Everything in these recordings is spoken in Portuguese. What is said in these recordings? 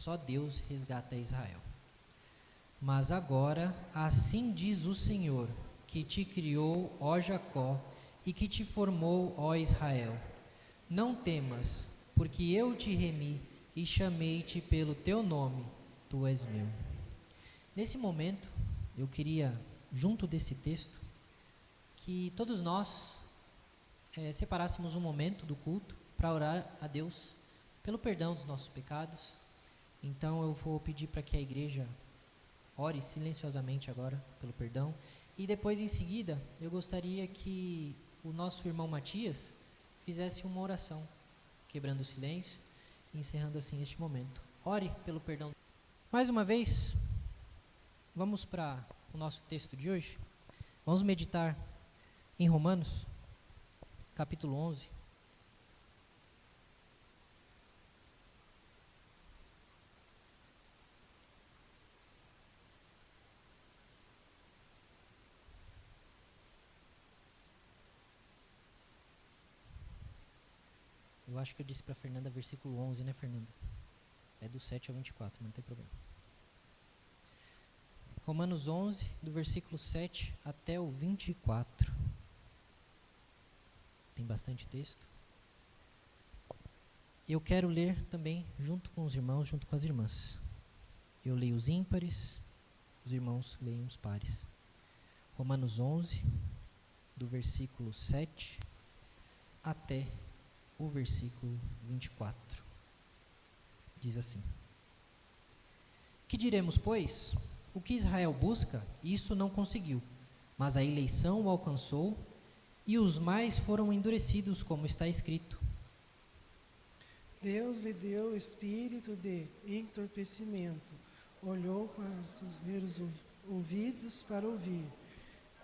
Só Deus resgata Israel. Mas agora, assim diz o Senhor, que te criou, ó Jacó, e que te formou, ó Israel. Não temas, porque eu te remi e chamei-te pelo teu nome, tu és meu. Nesse momento, eu queria, junto desse texto, que todos nós separássemos um momento do culto para orar a Deus pelo perdão dos nossos pecados. Então eu vou pedir para que a igreja ore silenciosamente agora pelo perdão. E depois, em seguida, eu gostaria que o nosso irmão Matias fizesse uma oração, quebrando o silêncio e encerrando assim este momento. Ore pelo perdão. Mais uma vez, vamos para o nosso texto de hoje. Vamos meditar em Romanos, capítulo 11. Eu acho que eu disse para a Fernanda versículo 11, né, Fernanda? É do 7 ao 24, mas não tem problema. Romanos 11, do versículo 7 até o 24. Tem bastante texto. Eu quero ler também junto com os irmãos, junto com as irmãs. Eu leio os ímpares, os irmãos leem os pares. Romanos 11, do versículo 7 até o versículo 24. Diz assim: Que diremos, pois? O que Israel busca, isso não conseguiu, mas a eleição o alcançou, e os mais foram endurecidos, como está escrito. Deus lhe deu espírito de entorpecimento, olhou para os ouvidos para ouvir,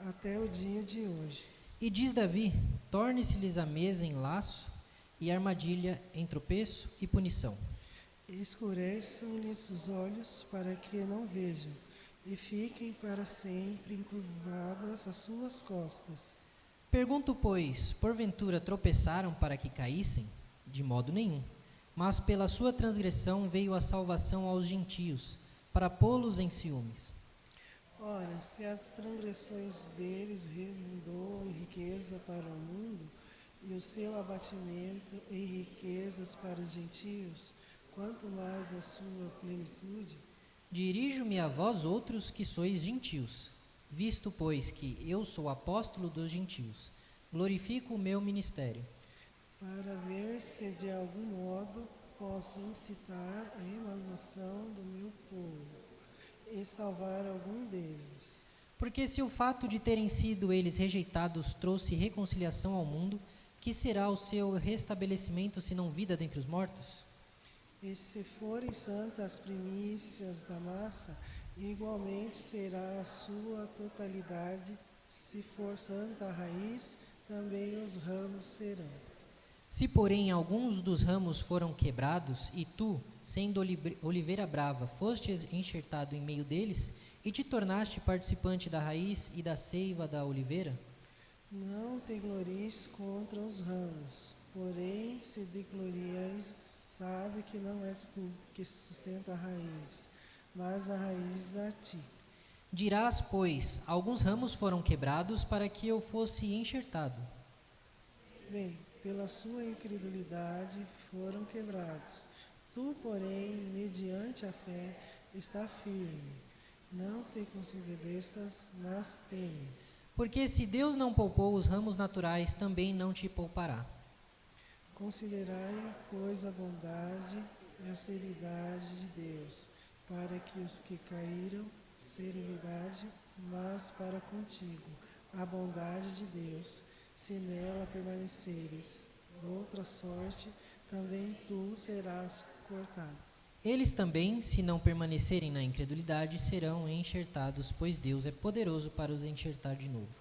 até o dia de hoje. E diz Davi: Torne-se-lhes a mesa em laço, e armadilha em tropeço e punição. Escureçam-lhes os olhos para que não vejam, e fiquem para sempre encurvadas as suas costas. Pergunto, pois, porventura tropeçaram para que caíssem? De modo nenhum. Mas pela sua transgressão veio a salvação aos gentios, para pô-los em ciúmes. Ora, se as transgressões deles redundou em riqueza para o mundo, e o seu abatimento em riquezas para os gentios, quanto mais a sua plenitude. Dirijo-me a vós outros que sois gentios, visto, pois, que eu sou apóstolo dos gentios, glorifico o meu ministério. Para ver se de algum modo posso incitar a emanação do meu povo e salvar algum deles. Porque se o fato de terem sido eles rejeitados trouxe reconciliação ao mundo, que será o seu restabelecimento senão vida dentre os mortos? E se forem santas as primícias da massa, igualmente será a sua totalidade. Se for santa a raiz, também os ramos serão. Se, porém, alguns dos ramos foram quebrados, e tu, sendo oliveira brava, foste enxertado em meio deles, e te tornaste participante da raiz e da seiva da oliveira? Não te glories contra os ramos, porém, se te glorias, sabe que não és tu que sustenta a raiz, mas a raiz a ti. Dirás, pois, alguns ramos foram quebrados para que eu fosse enxertado. Bem, pela sua incredulidade foram quebrados. Tu, porém, mediante a fé, está firme. Não te consobedeças, mas teme. Porque se Deus não poupou os ramos naturais, também não te poupará. Considerai, pois, a bondade e a serenidade de Deus, para que os que caíram, serenidade, mas para contigo, a bondade de Deus, se nela permaneceres. De outra sorte, também tu serás cortado. Eles também, se não permanecerem na incredulidade, serão enxertados, pois Deus é poderoso para os enxertar de novo.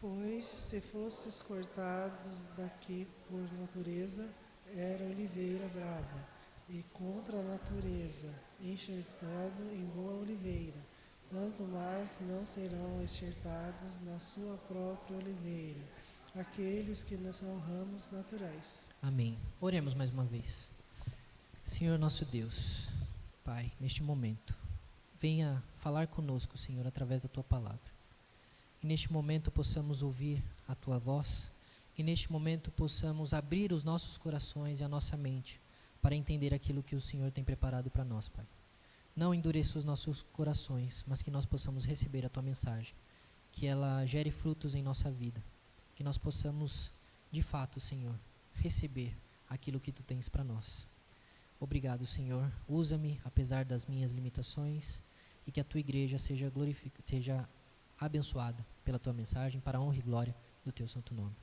Pois, se fosses cortados daqui por natureza, era oliveira brava, e contra a natureza, enxertado em boa oliveira, tanto mais não serão enxertados na sua própria oliveira, aqueles que não são ramos naturais. Amém. Oremos mais uma vez. Senhor nosso Deus, Pai, neste momento, venha falar conosco, Senhor, através da Tua palavra. Que neste momento possamos ouvir a Tua voz, que neste momento possamos abrir os nossos corações e a nossa mente para entender aquilo que o Senhor tem preparado para nós, Pai. Não endureça os nossos corações, mas que nós possamos receber a Tua mensagem, que ela gere frutos em nossa vida, que nós possamos, de fato, Senhor, receber aquilo que Tu tens para nós. Obrigado, Senhor. Usa-me, apesar das minhas limitações, e que a Tua igreja seja abençoada pela Tua mensagem, para a honra e glória do Teu santo nome.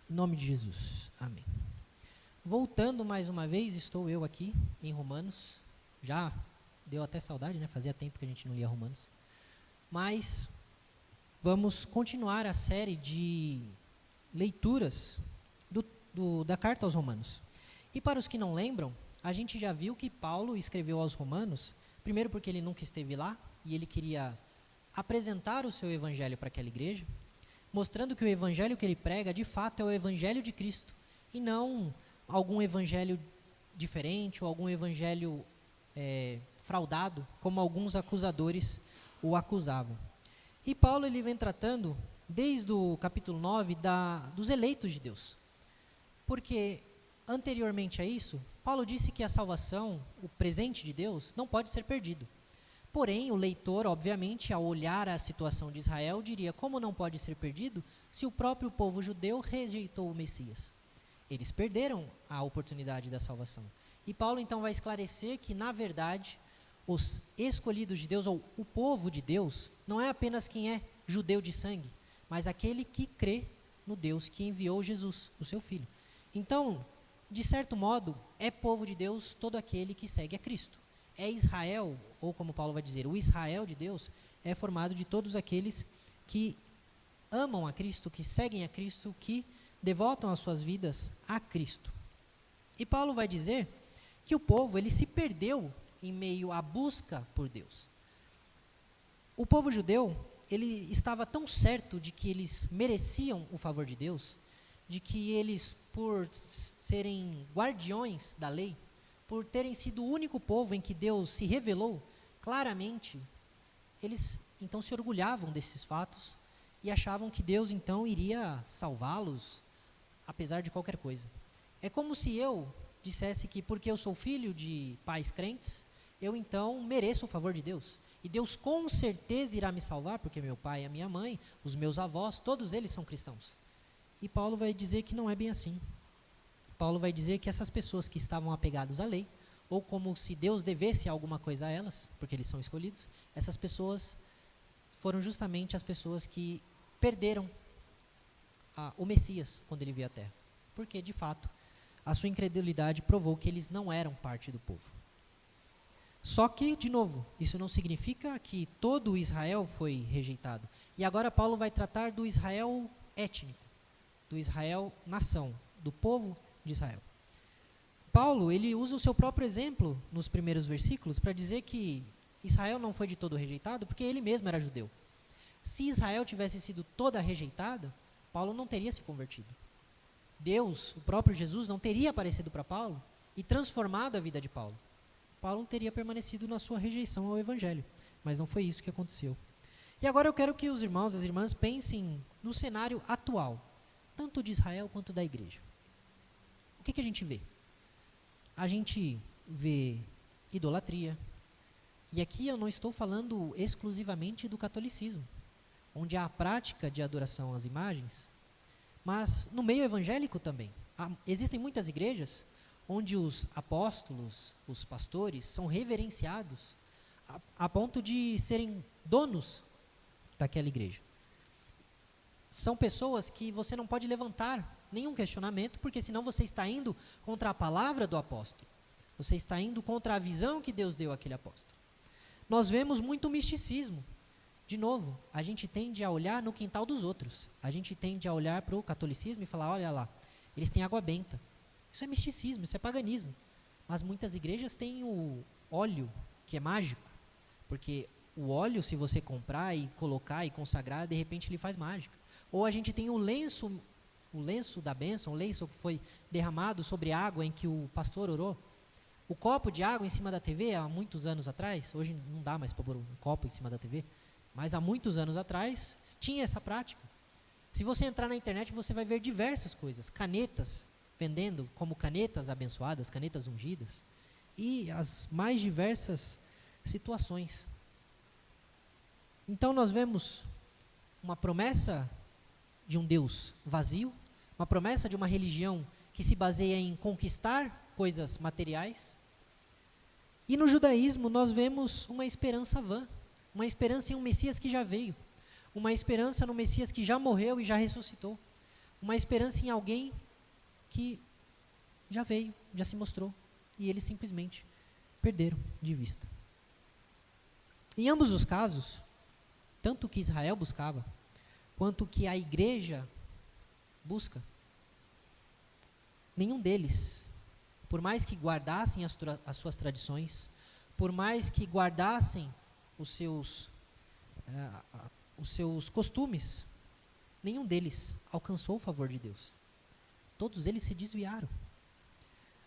Em nome de Jesus. Amém. Voltando mais uma vez, estou eu aqui em Romanos. Já deu até saudade, né? Fazia tempo que a gente não lia Romanos. Mas vamos continuar a série de leituras da carta aos Romanos. E para os que não lembram, a gente já viu que Paulo escreveu aos Romanos, primeiro porque ele nunca esteve lá, e ele queria apresentar o seu evangelho para aquela igreja, mostrando que o evangelho que ele prega, de fato, é o evangelho de Cristo, e não algum evangelho diferente, ou algum evangelho fraudado, como alguns acusadores o acusavam. E Paulo ele vem tratando, desde o capítulo 9, dos eleitos de Deus. Porque, anteriormente a isso, Paulo disse que a salvação, o presente de Deus, não pode ser perdido. Porém, o leitor, obviamente, ao olhar a situação de Israel, diria: como não pode ser perdido se o próprio povo judeu rejeitou o Messias? Eles perderam a oportunidade da salvação. E Paulo, então, vai esclarecer que, na verdade, os escolhidos de Deus, ou o povo de Deus, não é apenas quem é judeu de sangue, mas aquele que crê no Deus que enviou Jesus, o seu Filho. Então, de certo modo, é povo de Deus todo aquele que segue a Cristo. É Israel, ou como Paulo vai dizer, o Israel de Deus é formado de todos aqueles que amam a Cristo, que seguem a Cristo, que devotam as suas vidas a Cristo. E Paulo vai dizer que o povo ele se perdeu em meio à busca por Deus. O povo judeu ele estava tão certo de que eles mereciam o favor de Deus, de que eles, por serem guardiões da lei, por terem sido o único povo em que Deus se revelou claramente, eles então se orgulhavam desses fatos e achavam que Deus então iria salvá-los, apesar de qualquer coisa. É como se eu dissesse que porque eu sou filho de pais crentes, eu então mereço o favor de Deus. E Deus com certeza irá me salvar, porque meu pai e a minha mãe, os meus avós, todos eles são cristãos. E Paulo vai dizer que não é bem assim. Paulo vai dizer que essas pessoas que estavam apegadas à lei, ou como se Deus devesse alguma coisa a elas, porque eles são escolhidos, essas pessoas foram justamente as pessoas que perderam o Messias quando ele veio à Terra. Porque, de fato, a sua incredulidade provou que eles não eram parte do povo. Só que, de novo, isso não significa que todo Israel foi rejeitado. E agora Paulo vai tratar do Israel étnico, do Israel nação, do povo de Israel. Paulo, ele usa o seu próprio exemplo nos primeiros versículos para dizer que Israel não foi de todo rejeitado porque ele mesmo era judeu. Se Israel tivesse sido toda rejeitada, Paulo não teria se convertido. Deus, o próprio Jesus, não teria aparecido para Paulo e transformado a vida de Paulo. Paulo teria permanecido na sua rejeição ao Evangelho, mas não foi isso que aconteceu. E agora eu quero que os irmãos e as irmãs pensem no cenário atual, tanto de Israel quanto da igreja. O que a gente vê? A gente vê idolatria, e aqui eu não estou falando exclusivamente do catolicismo, onde há a prática de adoração às imagens, mas no meio evangélico também. Existem muitas igrejas onde os apóstolos, os pastores, são reverenciados a ponto de serem donos daquela igreja. São pessoas que você não pode levantar nenhum questionamento, porque senão você está indo contra a palavra do apóstolo. Você está indo contra a visão que Deus deu àquele apóstolo. Nós vemos muito misticismo. De novo, a gente tende a olhar no quintal dos outros. A gente tende a olhar para o catolicismo e falar: olha lá, eles têm água benta. Isso é misticismo, isso é paganismo. Mas muitas igrejas têm o óleo, que é mágico. Porque o óleo, se você comprar e colocar e consagrar, de repente ele faz mágica. Ou a gente tem o lenço da bênção, o lenço que foi derramado sobre a água em que o pastor orou. O copo de água em cima da TV, há muitos anos atrás, hoje não dá mais para pôr um copo em cima da TV, mas há muitos anos atrás tinha essa prática. Se você entrar na internet, você vai ver diversas coisas, canetas vendendo como canetas abençoadas, canetas ungidas, e as mais diversas situações. Então nós vemos uma promessa de um Deus vazio, uma promessa de uma religião que se baseia em conquistar coisas materiais. E no judaísmo nós vemos uma esperança vã, uma esperança em um Messias que já veio, uma esperança no Messias que já morreu e já ressuscitou, uma esperança em alguém que já veio, já se mostrou, e eles simplesmente perderam de vista. Em ambos os casos, tanto o que Israel buscava, quanto o que a igreja busca, nenhum deles, por mais que guardassem as suas tradições, por mais que guardassem os seus costumes, nenhum deles alcançou o favor de Deus. Todos eles se desviaram.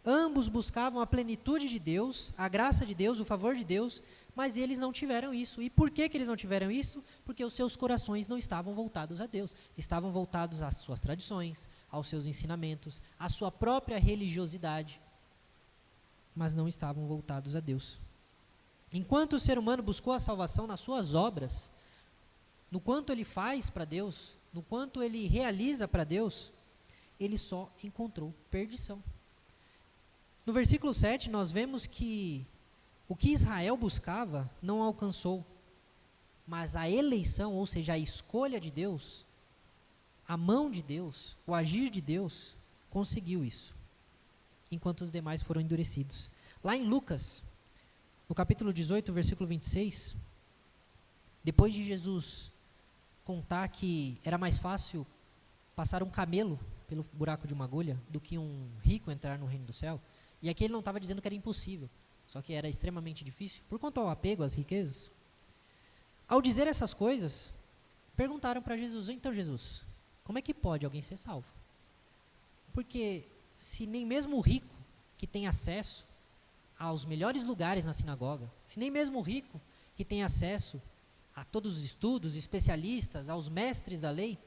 Ambos buscavam a plenitude de Deus, a graça de Deus, o favor de Deus, mas eles não tiveram isso. E por que eles não tiveram isso? Porque os seus corações não estavam voltados a Deus. Estavam voltados às suas tradições, aos seus ensinamentos, à sua própria religiosidade, mas não estavam voltados a Deus. Enquanto o ser humano buscou a salvação nas suas obras, no quanto ele faz para Deus, no quanto ele realiza para Deus, ele só encontrou perdição. No versículo 7, nós vemos que o que Israel buscava não alcançou, mas a eleição, ou seja, a escolha de Deus, a mão de Deus, o agir de Deus, conseguiu isso, enquanto os demais foram endurecidos. Lá em Lucas, no capítulo 18, versículo 26, depois de Jesus contar que era mais fácil passar um camelo pelo buraco de uma agulha do que um rico entrar no reino do céu, e aqui ele não estava dizendo que era impossível, só que era extremamente difícil, por quanto ao apego às riquezas. Ao dizer essas coisas, perguntaram para Jesus: então Jesus, como é que pode alguém ser salvo? Porque se nem mesmo o rico, que tem acesso aos melhores lugares na sinagoga, se nem mesmo o rico, que tem acesso a todos os estudos, especialistas, aos mestres da lei,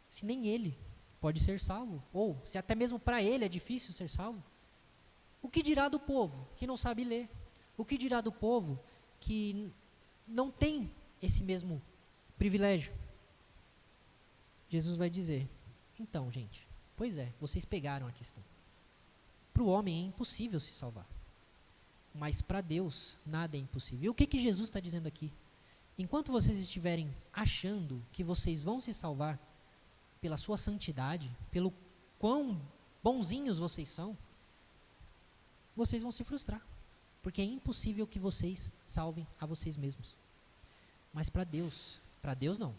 se nem ele pode ser salvo, ou se até mesmo para ele é difícil ser salvo, o que dirá do povo que não sabe ler? O que dirá do povo que não tem esse mesmo privilégio? Jesus vai dizer: então, gente, pois é, vocês pegaram a questão. Para o homem é impossível se salvar, mas para Deus nada é impossível. E o que Jesus está dizendo aqui? Enquanto vocês estiverem achando que vocês vão se salvar pela sua santidade, pelo quão bonzinhos vocês são, vocês vão se frustrar, porque é impossível que vocês salvem a vocês mesmos. Mas para Deus não.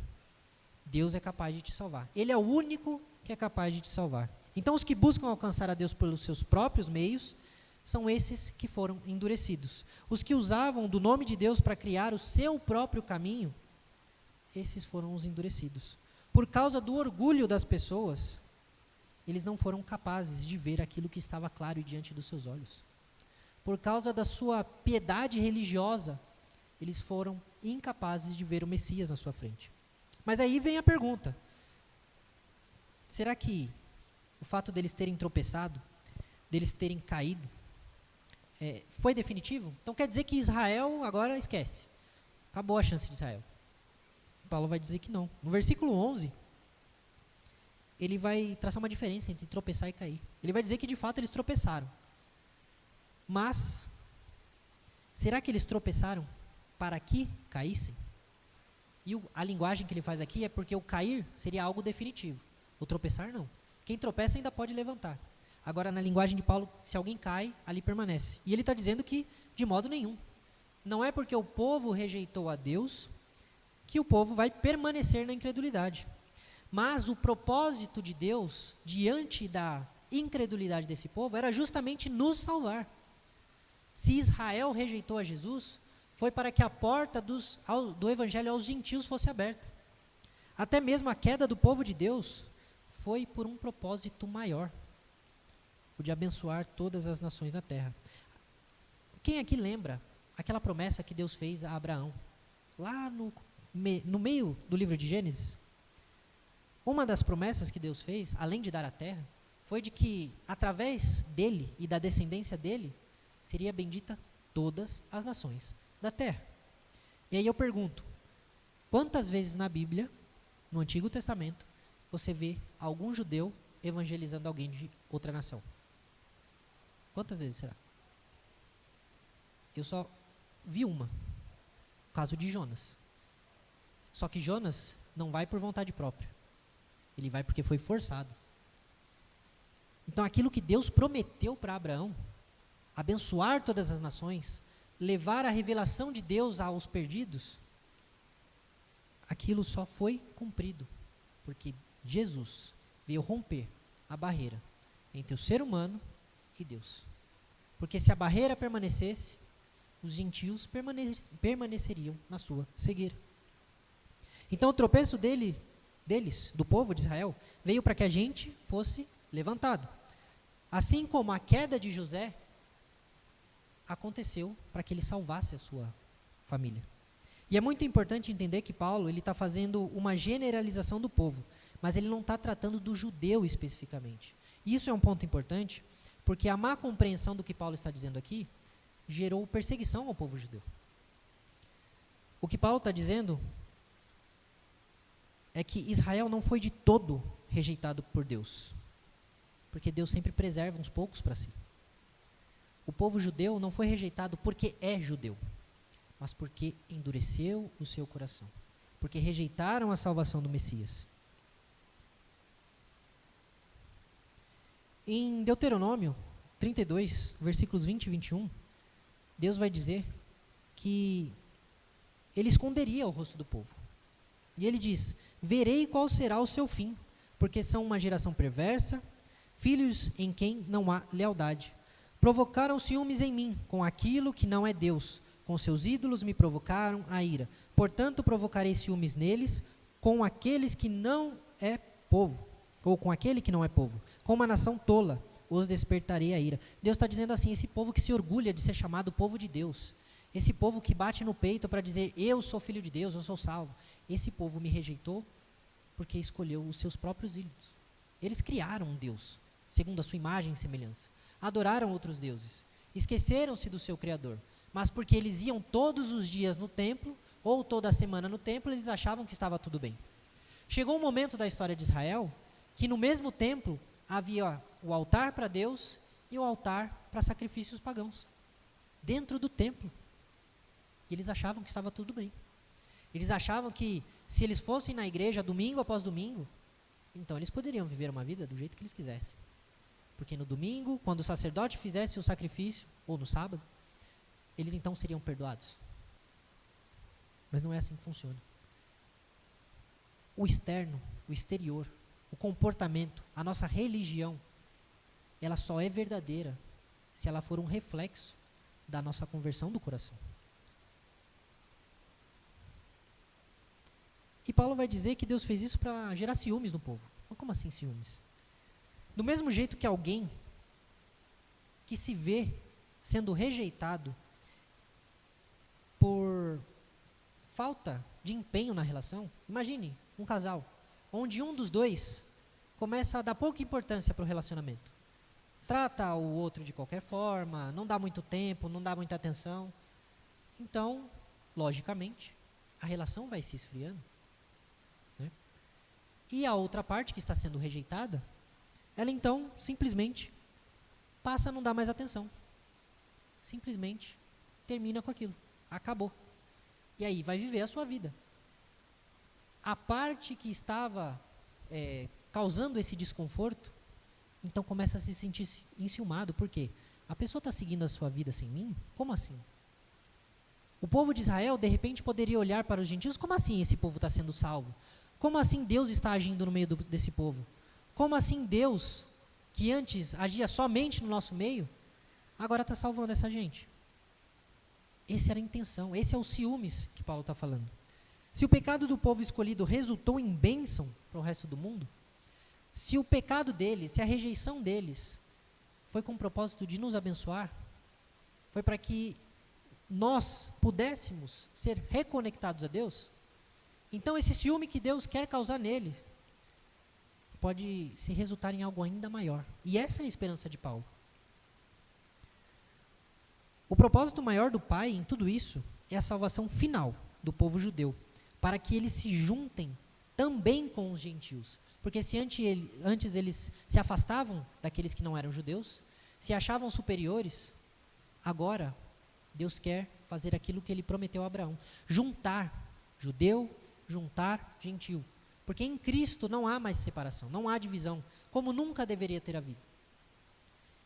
Deus é capaz de te salvar. Ele é o único que é capaz de te salvar. Então os que buscam alcançar a Deus pelos seus próprios meios são esses que foram endurecidos. Os que usavam do nome de Deus para criar o seu próprio caminho, esses foram os endurecidos. Por causa do orgulho das pessoas, eles não foram capazes de ver aquilo que estava claro diante dos seus olhos. Por causa da sua piedade religiosa, eles foram incapazes de ver o Messias na sua frente. Mas aí vem a pergunta: será que o fato deles terem tropeçado, deles terem caído, foi definitivo? Então quer dizer que Israel agora esquece, acabou a chance de Israel? Paulo vai dizer que não. No versículo 11, ele vai traçar uma diferença entre tropeçar e cair. Ele vai dizer que de fato eles tropeçaram. Mas, será que eles tropeçaram para que caíssem? E a linguagem que ele faz aqui é porque o cair seria algo definitivo. O tropeçar não. Quem tropeça ainda pode levantar. Agora, na linguagem de Paulo, se alguém cai, ali permanece. E ele está dizendo que, de modo nenhum, não é porque o povo rejeitou a Deus que o povo vai permanecer na incredulidade. Mas o propósito de Deus, diante da incredulidade desse povo, era justamente nos salvar. Se Israel rejeitou a Jesus, foi para que a porta do evangelho aos gentios fosse aberta. Até mesmo a queda do povo de Deus foi por um propósito maior, o de abençoar todas as nações da terra. Quem aqui lembra aquela promessa que Deus fez a Abraão? Lá no meio do livro de Gênesis, uma das promessas que Deus fez, além de dar a terra, foi de que através dele e da descendência dele, seria bendita todas as nações da terra. E aí eu pergunto, quantas vezes na Bíblia, no Antigo Testamento, você vê algum judeu evangelizando alguém de outra nação? Quantas vezes será? Eu só vi uma, o caso de Jonas. Só que Jonas não vai por vontade própria. Ele vai porque foi forçado. Então aquilo que Deus prometeu para Abraão, abençoar todas as nações, levar a revelação de Deus aos perdidos, aquilo só foi cumprido porque Jesus veio romper a barreira entre o ser humano e Deus. Porque se a barreira permanecesse, os gentios permaneceriam na sua cegueira. Então o tropeço deles, do povo de Israel, veio para que a gente fosse levantado. Assim como a queda de José aconteceu para que ele salvasse a sua família. E é muito importante entender que Paulo está fazendo uma generalização do povo, mas ele não está tratando do judeu especificamente. E isso é um ponto importante, porque a má compreensão do que Paulo está dizendo aqui gerou perseguição ao povo judeu. O que Paulo está dizendo é que Israel não foi de todo rejeitado por Deus, porque Deus sempre preserva uns poucos para si. O povo judeu não foi rejeitado porque é judeu, mas porque endureceu o seu coração, porque rejeitaram a salvação do Messias. Em Deuteronômio 32, versículos 20 e 21, Deus vai dizer que ele esconderia o rosto do povo. E ele diz: verei qual será o seu fim, porque são uma geração perversa, filhos em quem não há lealdade. Provocaram ciúmes em mim com aquilo que não é Deus, com seus ídolos me provocaram a ira. Portanto, provocarei ciúmes neles com aqueles que não é povo, ou com aquele que não é povo. Com uma nação tola, os despertarei a ira. Deus está dizendo assim, esse povo que se orgulha de ser chamado povo de Deus, esse povo que bate no peito para dizer, eu sou filho de Deus, eu sou salvo, esse povo me rejeitou porque escolheu os seus próprios ídolos. Eles criaram um Deus, segundo a sua imagem e semelhança. Adoraram outros deuses, esqueceram-se do seu Criador, mas porque eles iam todos os dias no templo, ou toda semana no templo, eles achavam que estava tudo bem. Chegou um momento da história de Israel, que no mesmo templo havia o altar para Deus e o altar para sacrifícios pagãos, dentro do templo. E eles achavam que estava tudo bem. Eles achavam que se eles fossem na igreja domingo após domingo, então eles poderiam viver uma vida do jeito que eles quisessem. Porque no domingo, quando o sacerdote fizesse o sacrifício, ou no sábado, eles então seriam perdoados. Mas não é assim que funciona. O externo, o exterior, o comportamento, a nossa religião, ela só é verdadeira se ela for um reflexo da nossa conversão do coração. E Paulo vai dizer que Deus fez isso para gerar ciúmes no povo. Mas como assim ciúmes? Do mesmo jeito que alguém que se vê sendo rejeitado por falta de empenho na relação, imagine um casal, onde um dos dois começa a dar pouca importância para o relacionamento. Trata o outro de qualquer forma, não dá muito tempo, não dá muita atenção. Então, logicamente, a relação vai se esfriando. Né? E a outra parte que está sendo rejeitada, ela então simplesmente passa a não dar mais atenção. Simplesmente termina com aquilo. Acabou. E aí vai viver a sua vida. A parte que estava causando esse desconforto, então começa a se sentir enciumado. Por quê? A pessoa está seguindo a sua vida sem mim? Como assim? O povo de Israel, de repente, poderia olhar para os gentios, como assim esse povo está sendo salvo? Como assim Deus está agindo no meio desse povo? Como assim Deus, que antes agia somente no nosso meio, agora está salvando essa gente? Essa era a intenção, esse é o ciúmes que Paulo está falando. Se o pecado do povo escolhido resultou em bênção para o resto do mundo, se o pecado deles, se a rejeição deles foi com o propósito de nos abençoar, foi para que nós pudéssemos ser reconectados a Deus. Então esse ciúme que Deus quer causar nele pode se resultar em algo ainda maior. E essa é a esperança de Paulo. O propósito maior do Pai em tudo isso é a salvação final do povo judeu, para que eles se juntem também com os gentios. Porque se antes eles se afastavam daqueles que não eram judeus, se achavam superiores, agora Deus quer fazer aquilo que ele prometeu a Abraão: juntar judeu, juntar gentil. Porque em Cristo não há mais separação, não há divisão, como nunca deveria ter havido.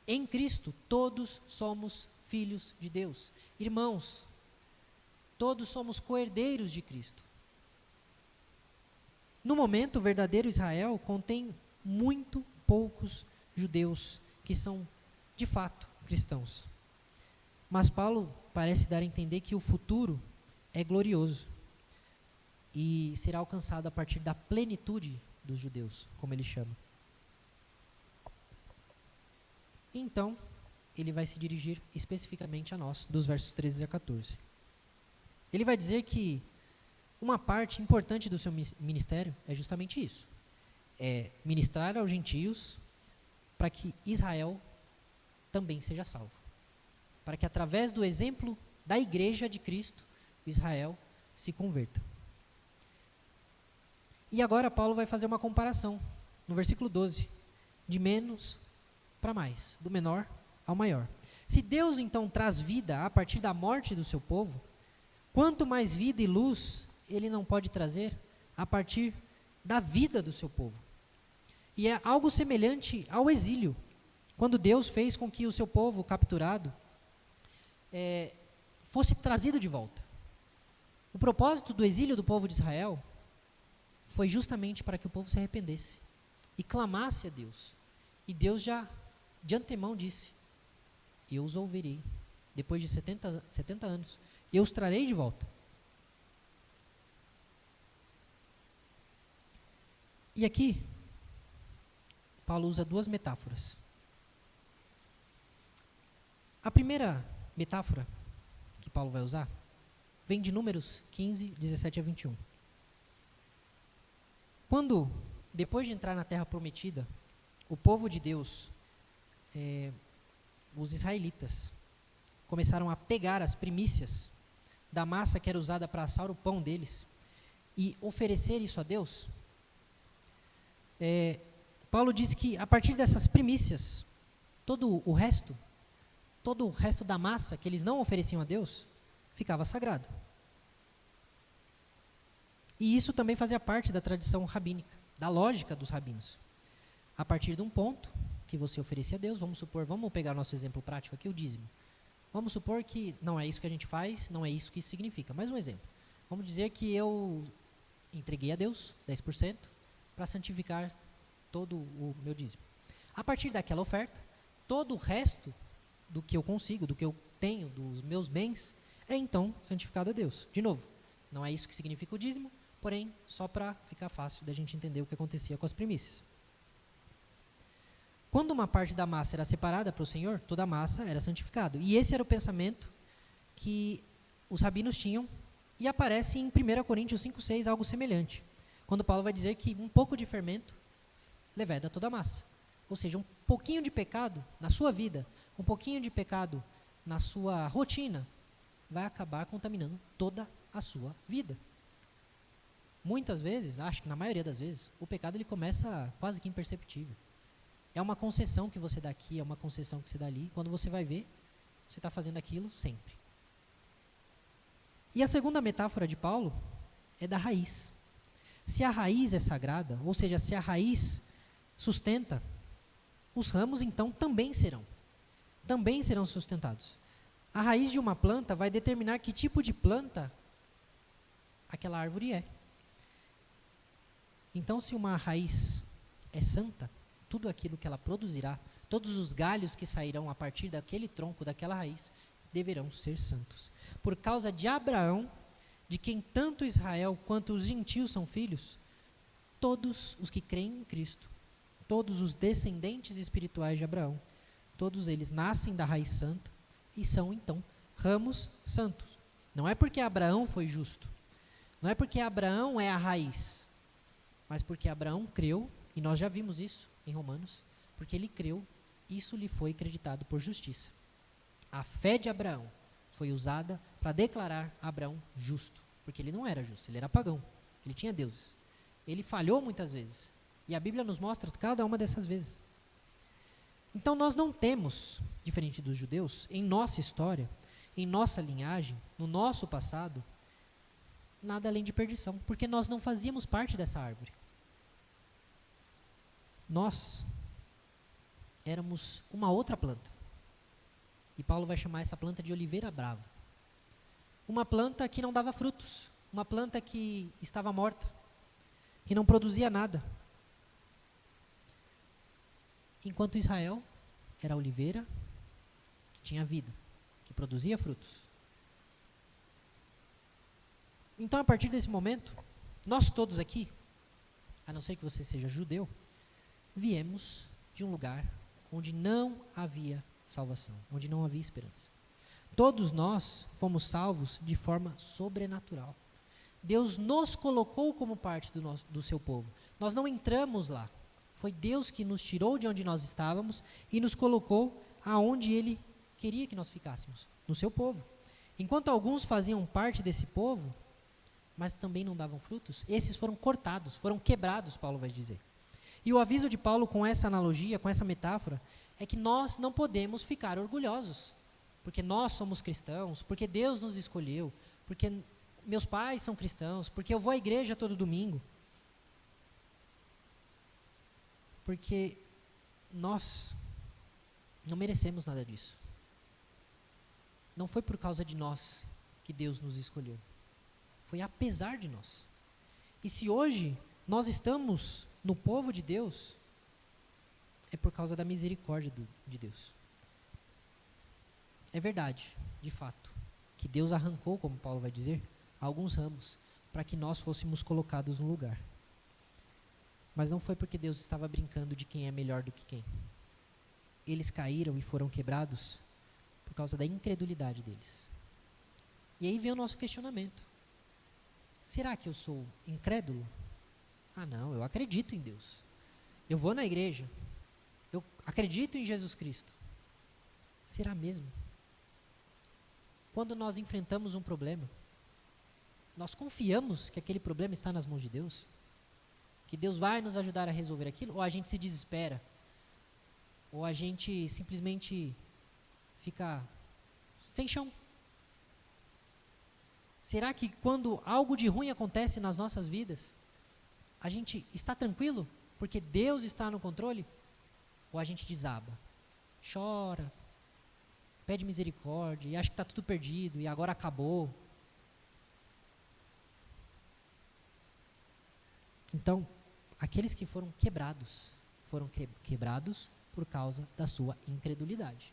Em Cristo todos somos filhos de Deus. Irmãos, todos somos co-herdeiros de Cristo. No momento, o verdadeiro Israel contém muito poucos judeus que são, de fato, cristãos. Mas Paulo parece dar a entender que o futuro é glorioso e será alcançado a partir da plenitude dos judeus, como ele chama. Então, ele vai se dirigir especificamente a nós, dos versos 13 a 14. Ele vai dizer que uma parte importante do seu ministério é justamente isso: é ministrar aos gentios para que Israel também seja salvo. Para que através do exemplo da igreja de Cristo, Israel se converta. E agora Paulo vai fazer uma comparação, no versículo 12, de menos para mais, do menor ao maior. Se Deus então traz vida a partir da morte do seu povo, quanto mais vida e luz ele não pode trazer a partir da vida do seu povo. E é algo semelhante ao exílio, quando Deus fez com que o seu povo capturado fosse trazido de volta. O propósito do exílio do povo de Israel foi justamente para que o povo se arrependesse e clamasse a Deus. E Deus já, de antemão, disse: eu os ouvirei. Depois de 70 anos, eu os trarei de volta. E aqui, Paulo usa duas metáforas. A primeira metáfora que Paulo vai usar vem de Números 15, 17 a 21. Quando, depois de entrar na terra prometida, o povo de Deus, os israelitas, começaram a pegar as primícias da massa que era usada para assar o pão deles e oferecer isso a Deus, Paulo diz que a partir dessas primícias, todo o resto da massa que eles não ofereciam a Deus, ficava sagrado. E isso também fazia parte da tradição rabínica, da lógica dos rabinos. A partir de um ponto que você oferecia a Deus, vamos pegar nosso exemplo prático aqui, o dízimo. Vamos supor que não é isso que a gente faz, não é isso que isso significa. Mais um exemplo. Vamos dizer que eu entreguei a Deus 10% para santificar todo o meu dízimo. A partir daquela oferta, todo o resto do que eu consigo, do que eu tenho, dos meus bens, é então santificado a Deus. De novo, não é isso que significa o dízimo, porém, só para ficar fácil da gente entender o que acontecia com as primícias. Quando uma parte da massa era separada para o Senhor, toda a massa era santificada. E esse era o pensamento que os rabinos tinham, e aparece em 1 Coríntios 5,6 algo semelhante, quando Paulo vai dizer que um pouco de fermento leveda toda a massa. Ou seja, um pouquinho de pecado na sua vida, um pouquinho de pecado na sua rotina, vai acabar contaminando toda a sua vida. Muitas vezes, acho que na maioria das vezes, o pecado ele começa quase que imperceptível. É uma concessão que você dá aqui, é uma concessão que você dá ali. Quando você vai ver, você está fazendo aquilo sempre. E a segunda metáfora de Paulo é da raiz. Se a raiz é sagrada, ou seja, se a raiz sustenta, os ramos então também serão sustentados. A raiz de uma planta vai determinar que tipo de planta aquela árvore é. Então, se uma raiz é santa, tudo aquilo que ela produzirá, todos os galhos que sairão a partir daquele tronco, daquela raiz, deverão ser santos. Por causa de Abraão, de quem tanto Israel quanto os gentios são filhos, todos os que creem em Cristo, todos os descendentes espirituais de Abraão, todos eles nascem da raiz santa e são então ramos santos. Não é porque Abraão foi justo, não é porque Abraão é a raiz, mas porque Abraão creu, e nós já vimos isso em Romanos, porque ele creu, isso lhe foi acreditado por justiça. A fé de Abraão foi usada para declarar Abraão justo, porque ele não era justo, ele era pagão, ele tinha deuses. Ele falhou muitas vezes, e a Bíblia nos mostra cada uma dessas vezes. Então nós não temos, diferente dos judeus, em nossa história, em nossa linhagem, no nosso passado, nada além de perdição, porque nós não fazíamos parte dessa árvore. Nós éramos uma outra planta. E Paulo vai chamar essa planta de oliveira brava. Uma planta que não dava frutos, uma planta que estava morta, que não produzia nada. Enquanto Israel era a oliveira que tinha vida, que produzia frutos. Então, a partir desse momento, nós todos aqui, a não ser que você seja judeu, viemos de um lugar onde não havia salvação, onde não havia esperança. Todos nós fomos salvos de forma sobrenatural. Deus nos colocou como parte do seu povo. Nós não entramos lá. Foi Deus que nos tirou de onde nós estávamos e nos colocou aonde Ele queria que nós ficássemos, no seu povo. Enquanto alguns faziam parte desse povo, mas também não davam frutos, esses foram cortados, foram quebrados, Paulo vai dizer. E o aviso de Paulo com essa analogia, com essa metáfora, é que nós não podemos ficar orgulhosos, porque nós somos cristãos, porque Deus nos escolheu, porque meus pais são cristãos, porque eu vou à igreja todo domingo. Porque nós não merecemos nada disso. Não foi por causa de nós que Deus nos escolheu. Foi apesar de nós. E se hoje nós estamos no povo de Deus, é por causa da misericórdia de Deus. É verdade, de fato, que Deus arrancou, como Paulo vai dizer, alguns ramos, para que nós fôssemos colocados no lugar. Mas não foi porque Deus estava brincando de quem é melhor do que quem. Eles caíram e foram quebrados por causa da incredulidade deles. E aí vem o nosso questionamento. Será que eu sou incrédulo? Ah, não, eu acredito em Deus. Eu vou na igreja. Eu acredito em Jesus Cristo. Será mesmo? Quando nós enfrentamos um problema, nós confiamos que aquele problema está nas mãos de Deus? Que Deus vai nos ajudar a resolver aquilo? Ou a gente se desespera? Ou a gente simplesmente fica sem chão? Será que quando algo de ruim acontece nas nossas vidas, a gente está tranquilo porque Deus está no controle? Ou a gente desaba, chora, pede misericórdia e acha que está tudo perdido e agora acabou? Então, aqueles que foram quebrados por causa da sua incredulidade.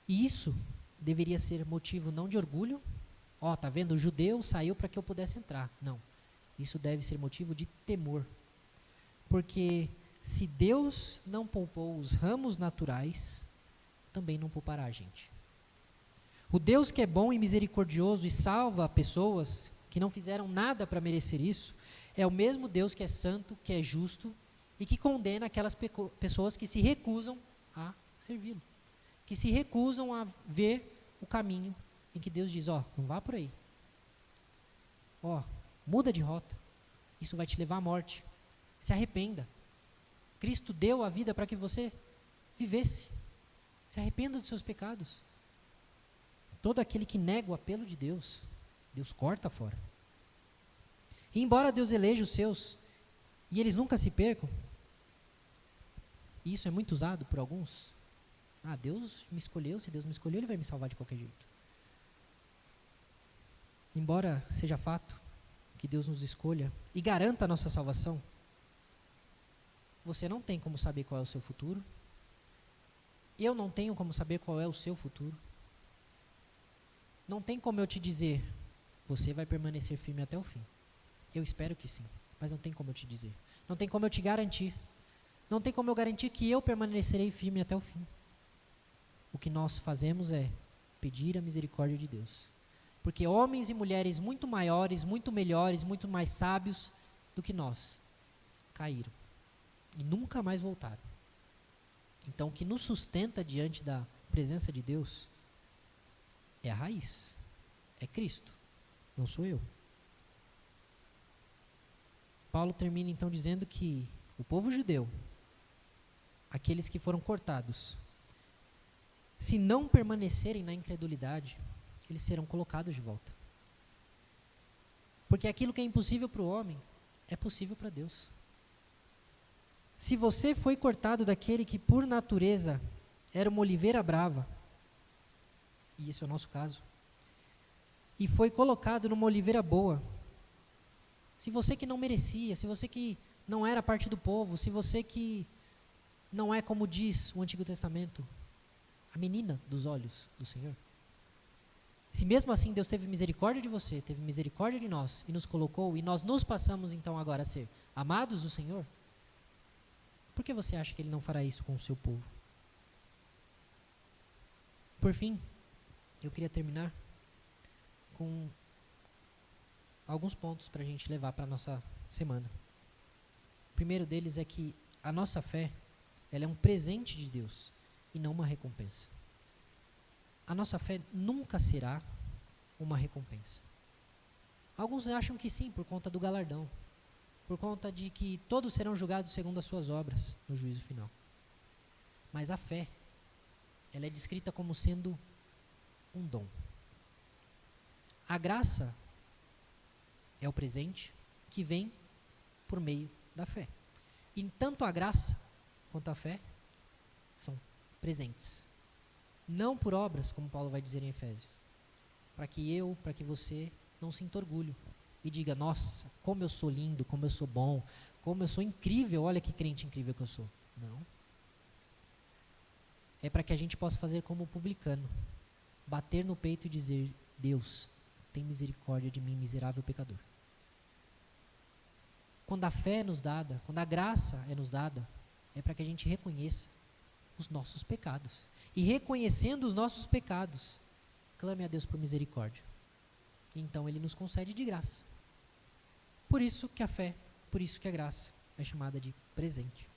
E isso deveria ser motivo não de orgulho. Ó, tá vendo? O judeu saiu para que eu pudesse entrar. Não. Isso deve ser motivo de temor. Porque se Deus não poupou os ramos naturais, também não poupará a gente. O Deus que é bom e misericordioso e salva pessoas que não fizeram nada para merecer isso, é o mesmo Deus que é santo, que é justo e que condena aquelas pessoas que se recusam a servi-lo, que se recusam a ver o caminho em que Deus diz, ó, não vá por aí. Ó, muda de rota. Isso vai te levar à morte. Se arrependa. Cristo deu a vida para que você vivesse. Se arrependa dos seus pecados. Todo aquele que nega o apelo de Deus, Deus corta fora. E embora Deus eleja os seus e eles nunca se percam, e isso é muito usado por alguns. Ah, Deus me escolheu, se Deus me escolheu, Ele vai me salvar de qualquer jeito. Embora seja fato que Deus nos escolha e garanta a nossa salvação, você não tem como saber qual é o seu futuro. Eu não tenho como saber qual é o seu futuro. Não tem como eu te dizer, você vai permanecer firme até o fim. Eu espero que sim, mas não tem como eu te dizer. Não tem como eu te garantir. Não tem como eu garantir que eu permanecerei firme até o fim. o que nós fazemos é pedir a misericórdia de Deus. Porque homens e mulheres muito maiores, muito melhores, muito mais sábios do que nós caíram e nunca mais voltaram. Então, o que nos sustenta diante da presença de Deus é a raiz, é Cristo, não sou eu. Paulo termina então dizendo que o povo judeu, aqueles que foram cortados, se não permanecerem na incredulidade, eles serão colocados de volta. Porque aquilo que é impossível para o homem, é possível para Deus. Se você foi cortado daquele que por natureza era uma oliveira brava, e esse é o nosso caso, e foi colocado numa oliveira boa, se você que não merecia, se você que não era parte do povo, se você que não é como diz o Antigo Testamento, a menina dos olhos do Senhor, se mesmo assim Deus teve misericórdia de você, teve misericórdia de nós e nos colocou, e nós nos passamos então agora a ser amados do Senhor, por que você acha que Ele não fará isso com o seu povo? Por fim, eu queria terminar com alguns pontos para a gente levar para a nossa semana. O primeiro deles é que a nossa fé, ela é um presente de Deus e não uma recompensa. A nossa fé nunca será uma recompensa. Alguns acham que sim, por conta do galardão, por conta de que todos serão julgados segundo as suas obras no juízo final. Mas a fé, ela é descrita como sendo um dom. A graça é o presente que vem por meio da fé. E tanto a graça quanto a fé são presentes. Não por obras, como Paulo vai dizer em Efésios. Para que você não sinta orgulho e diga, nossa, como eu sou lindo, como eu sou bom, como eu sou incrível, olha que crente incrível que eu sou. Não. É para que a gente possa fazer como o publicano, bater no peito e dizer, Deus, tem misericórdia de mim, miserável pecador. Quando a fé é nos dada, quando a graça é nos dada, é para que a gente reconheça os nossos pecados. E reconhecendo os nossos pecados, clame a Deus por misericórdia. Então Ele nos concede de graça. Por isso que a fé, por isso que a graça é chamada de presente.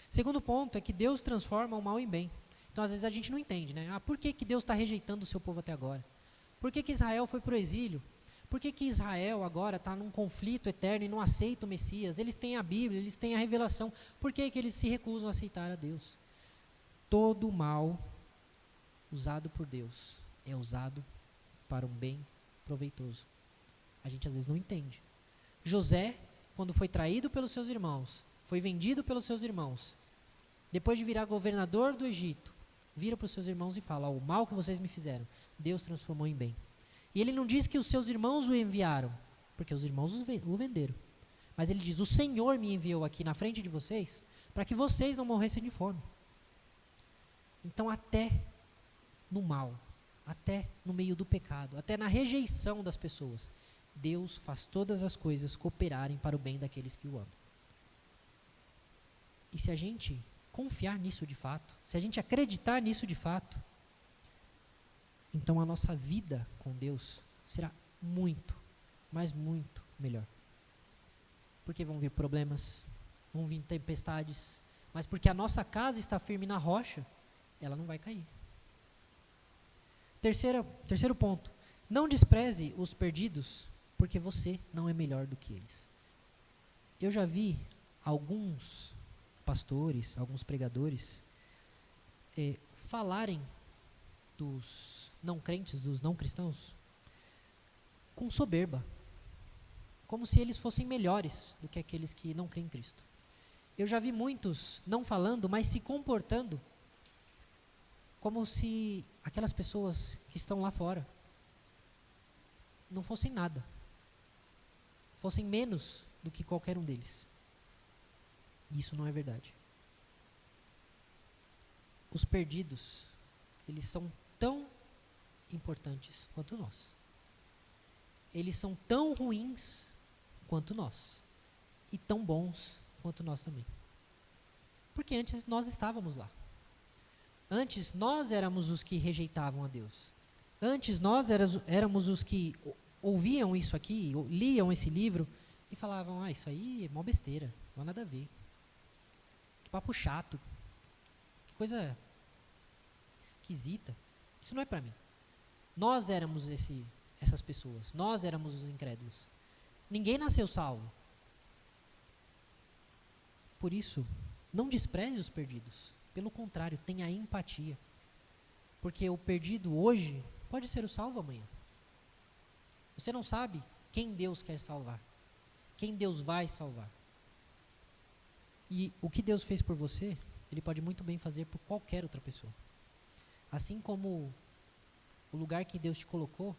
Segundo ponto é que Deus transforma o mal em bem. Então às vezes a gente não entende, né? Por que Deus está rejeitando o seu povo até agora? Por que Israel foi para o exílio? Por que Israel agora está num conflito eterno e não aceita o Messias? Eles têm a Bíblia, eles têm a revelação. Por que eles se recusam a aceitar a Deus? Todo mal usado por Deus é usado para um bem proveitoso. A gente às vezes não entende. José, quando foi traído pelos seus irmãos, foi vendido pelos seus irmãos, depois de virar governador do Egito, vira para os seus irmãos e fala, o mal que vocês me fizeram, Deus transformou em bem. E ele não diz que os seus irmãos o enviaram, porque os irmãos o venderam. Mas ele diz, o Senhor me enviou aqui na frente de vocês, para que vocês não morressem de fome. Então até no mal, até no meio do pecado, até na rejeição das pessoas, Deus faz todas as coisas cooperarem para o bem daqueles que o amam. E se a gente confiar nisso de fato, se a gente acreditar nisso de fato, então a nossa vida com Deus será muito, mas muito melhor. Porque vão vir problemas, vão vir tempestades, mas porque a nossa casa está firme na rocha, ela não vai cair. Terceiro ponto, não despreze os perdidos, porque você não é melhor do que eles. Eu já vi alguns pastores, alguns pregadores, falarem dos não crentes, dos não cristãos, com soberba, como se eles fossem melhores do que aqueles que não creem em Cristo. Eu já vi muitos não falando, mas se comportando como se aquelas pessoas que estão lá fora não fossem nada, fossem menos do que qualquer um deles. Isso não é verdade. Os perdidos, eles são tão importantes quanto nós. Eles são tão ruins quanto nós. E tão bons quanto nós também. Porque antes nós estávamos lá. Antes nós éramos os que rejeitavam a Deus. Antes nós éramos os que ouviam isso aqui, liam esse livro e falavam, isso aí é mó besteira, não há nada a ver. Que papo chato, que coisa esquisita, isso não é para mim. Nós éramos essas pessoas, nós éramos os incrédulos. Ninguém nasceu salvo. Por isso, não despreze os perdidos. Pelo contrário, tenha empatia. Porque o perdido hoje pode ser o salvo amanhã. Você não sabe quem Deus quer salvar, quem Deus vai salvar. E o que Deus fez por você, Ele pode muito bem fazer por qualquer outra pessoa. Assim como o lugar que Deus te colocou,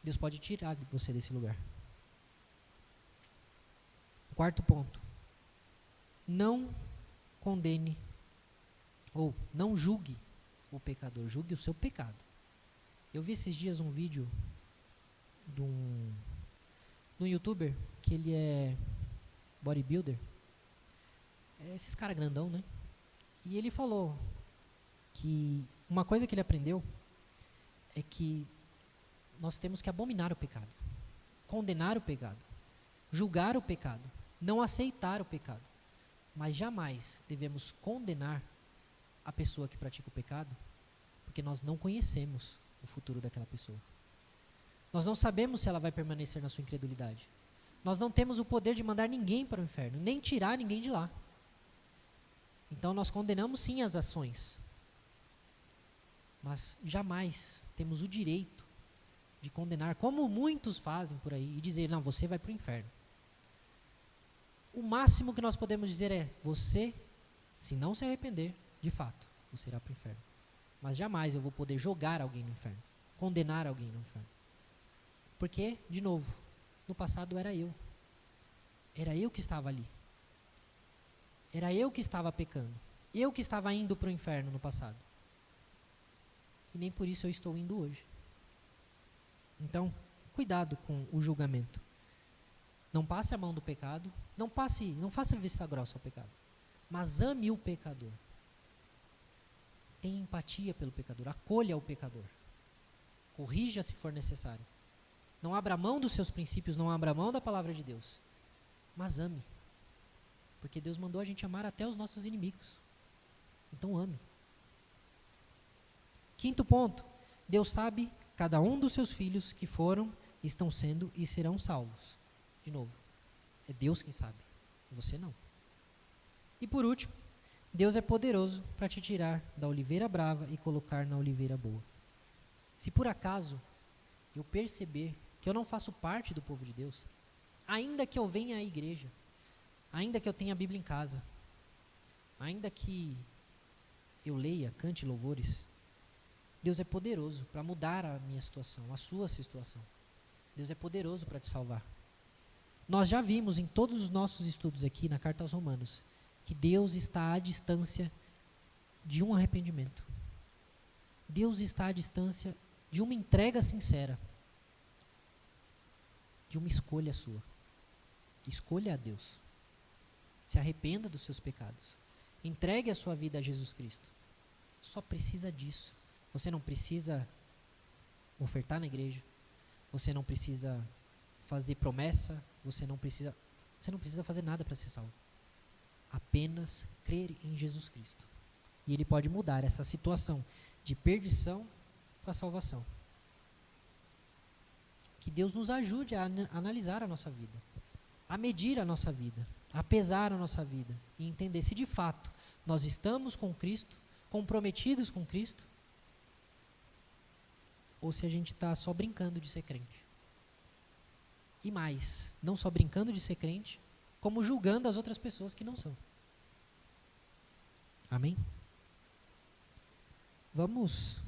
Deus pode tirar você desse lugar. Quarto ponto. Não condene ou não julgue o pecador, julgue o seu pecado. Eu vi esses dias um vídeo de um youtuber que ele é bodybuilder, esses caras grandão, né? E ele falou que uma coisa que ele aprendeu é que nós temos que abominar o pecado, condenar o pecado, julgar o pecado, não aceitar o pecado, mas jamais devemos condenar a pessoa que pratica o pecado, porque nós não conhecemos o futuro daquela pessoa. Nós não sabemos se ela vai permanecer na sua incredulidade. Nós não temos o poder de mandar ninguém para o inferno, nem tirar ninguém de lá. Então nós condenamos sim as ações, mas jamais temos o direito de condenar, como muitos fazem por aí, e dizer, não, você vai para o inferno. O máximo que nós podemos dizer é, você, se não se arrepender, de fato, você irá para o inferno. Mas jamais eu vou poder jogar alguém no inferno, condenar alguém no inferno. Porque, de novo, no passado era eu. Era eu que estava ali. Era eu que estava pecando. Eu que estava indo para o inferno no passado. E nem por isso eu estou indo hoje. Então, cuidado com o julgamento. Não passe a mão do pecado, não faça vista grossa ao pecado, mas ame o pecador. Tenha empatia pelo pecador, acolha o pecador. Corrija se for necessário. Não abra mão dos seus princípios, não abra mão da palavra de Deus, mas ame. Porque Deus mandou a gente amar até os nossos inimigos. Então ame. Quinto ponto, Deus sabe cada um dos seus filhos que foram, estão sendo e serão salvos. De novo, é Deus quem sabe, você não. E por último, Deus é poderoso para te tirar da oliveira brava e colocar na oliveira boa. Se por acaso eu perceber que eu não faço parte do povo de Deus, ainda que eu venha à igreja, ainda que eu tenha a Bíblia em casa, ainda que eu leia, cante louvores, Deus é poderoso para mudar a minha situação, a sua situação. Deus é poderoso para te salvar. Nós já vimos em todos os nossos estudos aqui na Carta aos Romanos que Deus está à distância de um arrependimento. Deus está à distância de uma entrega sincera, de uma escolha sua. Escolha a Deus. Se arrependa dos seus pecados. Entregue a sua vida a Jesus Cristo. Só precisa disso. Você não precisa ofertar na igreja. Você não precisa fazer promessa. Você não precisa fazer nada para ser salvo. Apenas crer em Jesus Cristo. E Ele pode mudar essa situação de perdição para salvação. Que Deus nos ajude a analisar a nossa vida, a medir a nossa vida, a pesar a nossa vida e entender se de fato nós estamos com Cristo, comprometidos com Cristo, ou se a gente está só brincando de ser crente. E mais, não só brincando de ser crente, como julgando as outras pessoas que não são. Amém? Vamos